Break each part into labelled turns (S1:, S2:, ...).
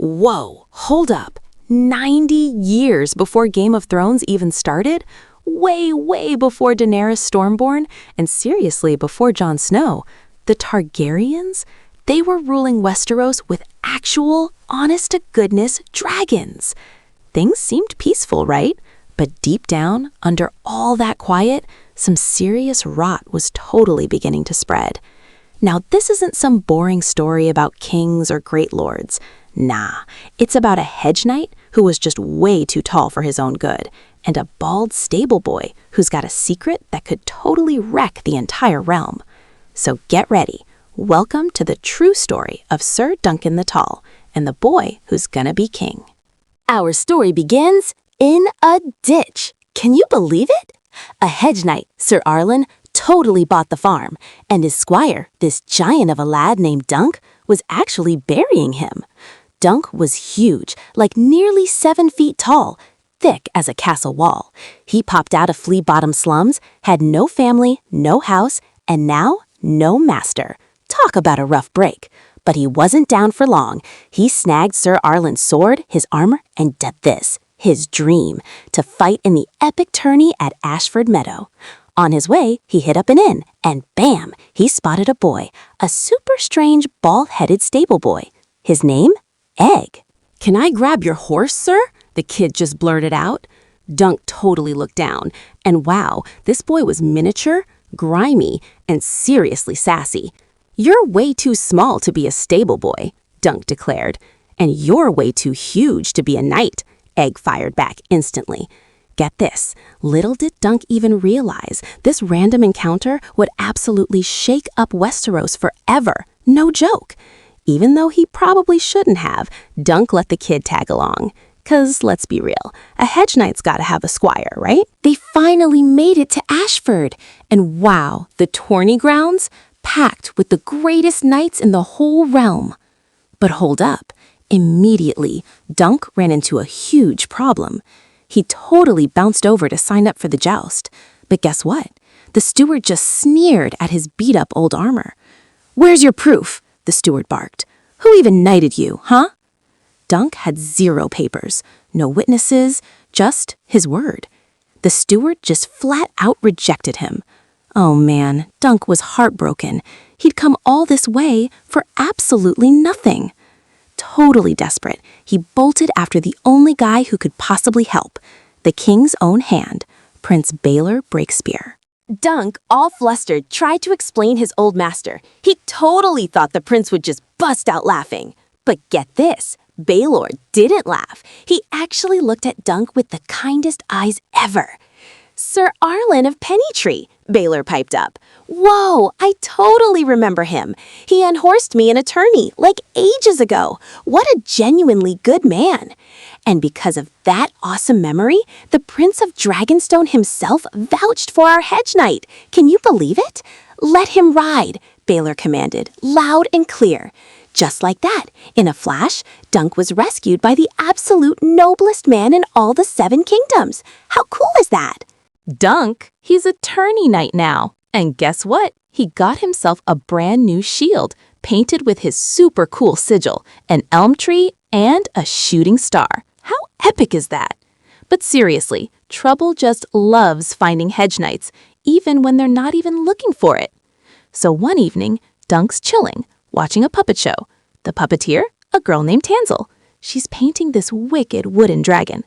S1: Whoa, hold up. 90 years before Game of Thrones even started? Way before Daenerys Stormborn, and seriously before Jon Snow, the Targaryens? They were ruling Westeros with actual, honest-to-goodness dragons. Things seemed peaceful, right? But deep down, under all that quiet, some serious rot was totally beginning to spread. Now, this isn't some boring story about kings or great lords. Nah, it's about a hedge knight who was just way too tall for his own good, and a bald stable boy who's got a secret that could totally wreck the entire realm. So get ready. Welcome to the true story of Ser Duncan the Tall and the boy who's gonna be king.
S2: Our story begins in a ditch. Can you believe it? A hedge knight, Ser Arlen, totally bought the farm, and his squire, this giant of a lad named Dunk, was actually burying him. Dunk was huge, like nearly 7 feet tall, thick as a castle wall. He popped out of flea-bottom slums, had no family, no house, and now no master. Talk about a rough break. But he wasn't down for long. He snagged Ser Arlen's sword, his armor, and did this, his dream, to fight in the epic tourney at Ashford Meadow. On his way, he hit up an inn, and bam, he spotted a boy, a super strange, bald-headed stable boy. His name? Egg.
S1: "Can I grab your horse, sir?" the kid just blurted out. Dunk totally looked down, and wow, this boy was miniature, grimy, and seriously sassy. "You're way too small to be a stable boy," Dunk declared. "And you're way too huge to be a knight," Egg fired back instantly. Get this, little did Dunk even realize this random encounter would absolutely shake up Westeros forever. No joke. Even though he probably shouldn't have, Dunk let the kid tag along. 'Cause let's be real, a hedge knight's gotta have a squire, right? They finally made it to Ashford. And wow, the tourney grounds? Packed with the greatest knights in the whole realm. But hold up. Immediately, Dunk ran into a huge problem. He totally bounced over to sign up for the joust. But guess what? The steward just sneered at his beat-up old armor. "Where's your proof?" the steward barked. "Who even knighted you, huh?" Dunk had 0 papers, no witnesses, just his word. The steward just flat out rejected him. Oh man, Dunk was heartbroken. He'd come all this way for absolutely nothing. Totally desperate, he bolted after the only guy who could possibly help, the king's own hand, Prince Baelor Breakspear.
S2: Dunk, all flustered, tried to explain his old master. He totally thought the prince would just bust out laughing. But get this, Baelor didn't laugh. He actually looked at Dunk with the kindest eyes ever. "Ser Arlen of Pennytree," Baelor piped up. "Whoa, I totally remember him. He unhorsed me in a tourney, like ages ago. What a genuinely good man." And because of that awesome memory, the Prince of Dragonstone himself vouched for our hedge knight. Can you believe it? "Let him ride," Baelor commanded, loud and clear. Just like that, in a flash, Dunk was rescued by the absolute noblest man in all the 7 kingdoms. How cool is that?
S1: Dunk, he's a tourney knight now. And guess what? He got himself a brand new shield, painted with his super cool sigil, an elm tree, and a shooting star. How epic is that? But seriously, trouble just loves finding hedge knights, even when they're not even looking for it. So one evening, Dunk's chilling, watching a puppet show. The puppeteer, a girl named Tansel. She's painting this wicked wooden dragon.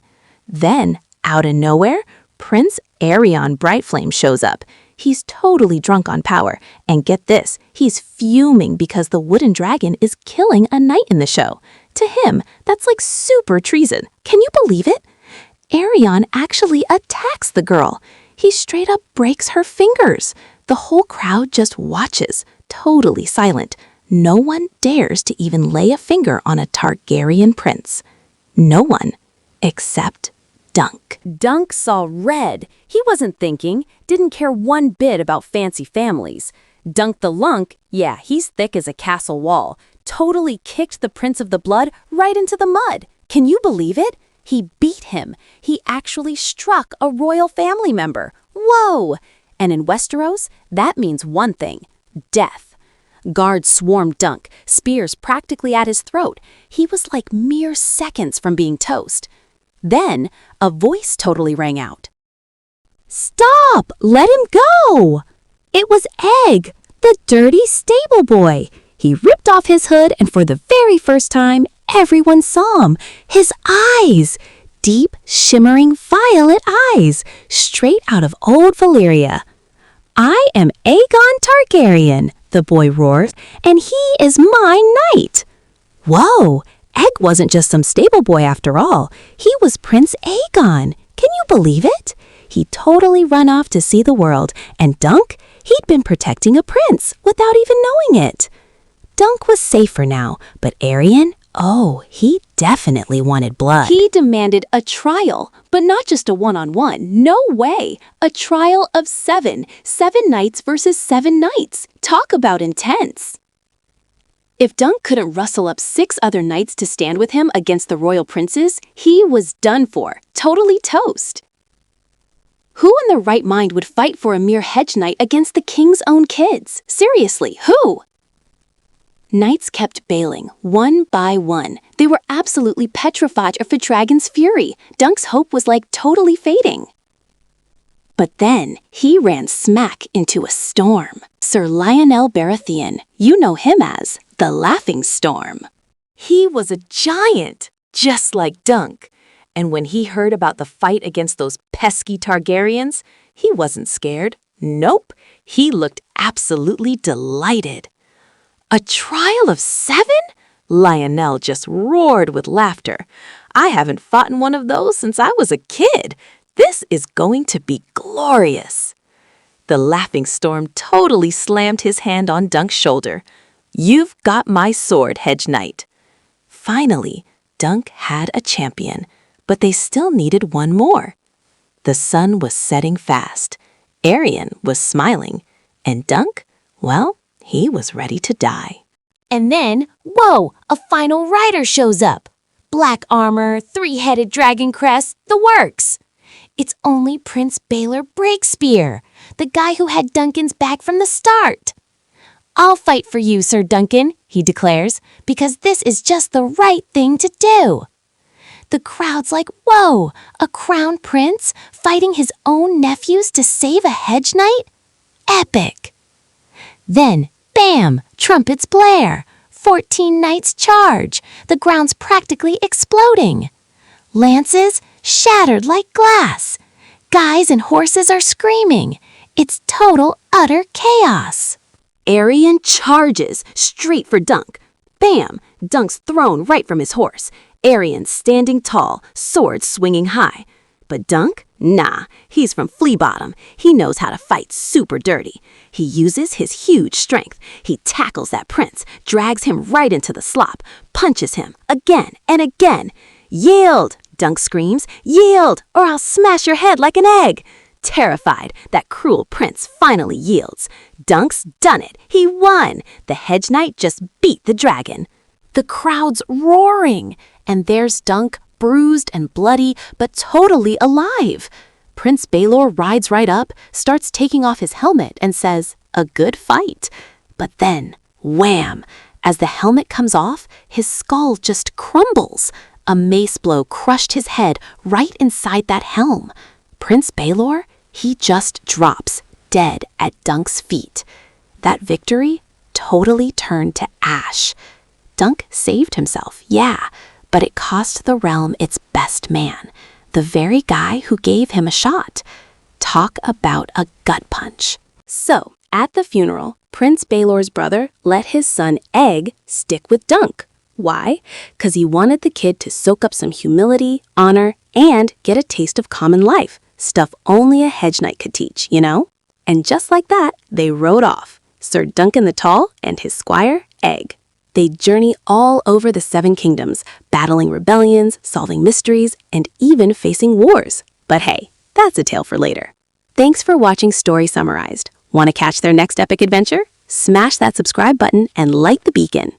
S1: Then, out of nowhere, Prince Aerion Brightflame shows up. He's totally drunk on power, and get this, he's fuming because the wooden dragon is killing a knight in the show. To him, that's like super treason. Can you believe it? Aerion actually attacks the girl. He straight up breaks her fingers. The whole crowd just watches, totally silent. No one dares to even lay a finger on a Targaryen prince. No one, except Dunk.
S2: Dunk saw red. He wasn't thinking, didn't care one bit about fancy families. Dunk the Lunk, yeah, he's thick as a castle wall, totally kicked the Prince of the Blood right into the mud. Can you believe it? He beat him. He actually struck a royal family member. Whoa! And in Westeros, that means one thing, death. Guards swarmed Dunk, spears practically at his throat. He was like mere seconds from being toast. Then, a voice totally rang out.
S1: Stop! Let him go! It was Egg, the dirty stable boy. He ripped off his hood, and for the very first time, everyone saw him. His eyes! Deep, shimmering violet eyes, straight out of old Valyria. I am Aegon Targaryen, the boy roared, and he is my knight. Whoa! Egg wasn't just some stable boy after all. He was Prince Aegon. Can you believe it? He'd totally run off to see the world, and Dunk, he'd been protecting a prince without even knowing it. Dunk was safe for now, but Aerion, oh, he definitely wanted blood.
S2: He demanded a trial, but not just a one-on-one. No way! A trial of 7. 7 knights versus 7 knights. Talk about intense. If Dunk couldn't rustle up 6 other knights to stand with him against the royal princes, he was done for. Totally toast. Who in their right mind would fight for a mere hedge knight against the king's own kids? Seriously, who? Knights kept bailing, one by one. They were absolutely petrified of the dragon's fury. Dunk's hope was like totally fading. But then, he ran smack into a storm. Sir Lionel Baratheon, you know him as the Laughing Storm. He was a giant, just like Dunk. And when he heard about the fight against those pesky Targaryens, he wasn't scared. Nope, he looked absolutely delighted. A trial of 7? Lionel just roared with laughter. I haven't fought in one of those since I was a kid. This is going to be glorious. The Laughing Storm totally slammed his hand on Dunk's shoulder. You've got my sword, Hedge Knight. Finally, Dunk had a champion, but they still needed one more. The sun was setting fast. Aerion was smiling, and Dunk, well, he was ready to die. And then, whoa, a final rider shows up. Black armor, 3-headed dragon crest, the works. It's only Prince Baelor Breakspear, the guy who had Duncan's back from the start. I'll fight for you, Ser Duncan, he declares, because this is just the right thing to do. The crowd's like, whoa, a crown prince fighting his own nephews to save a hedge knight? Epic. Then, bam, trumpets blare. 14 knights charge. The ground's practically exploding. Lances shattered like glass. Guys and horses are screaming. It's total, utter chaos.
S1: Aerion charges straight for Dunk. Bam! Dunk's thrown right from his horse. Aerion standing tall, sword swinging high. But Dunk? Nah, he's from Flea Bottom. He knows how to fight super dirty. He uses his huge strength. He tackles that prince, drags him right into the slop, punches him again and again. Yield! Dunk screams. Yield, or I'll smash your head like an egg. Terrified, that cruel prince finally yields. Dunk's done it. He won. The Hedge Knight just beat the dragon. The crowd's roaring, and there's Dunk, bruised and bloody, but totally alive. Prince Baelor rides right up, starts taking off his helmet, and says, a good fight. But then, wham! As the helmet comes off, his skull just crumbles. A mace blow crushed his head right inside that helm. Prince Baelor, he just drops, dead at Dunk's feet. That victory totally turned to ash. Dunk saved himself, yeah, but it cost the realm its best man, the very guy who gave him a shot. Talk about a gut punch. So, at the funeral, Prince Baelor's brother let his son Egg stick with Dunk. Why? 'Cause he wanted the kid to soak up some humility, honor, and get a taste of common life, stuff only a hedge knight could teach, you know? And just like that, they rode off, Ser Duncan the Tall and his squire, Egg. They'd journey all over the 7 kingdoms, battling rebellions, solving mysteries, and even facing wars. But hey, that's a tale for later. Thanks for watching Story Summarized. Want to catch their next epic adventure? Smash that subscribe button and light the beacon.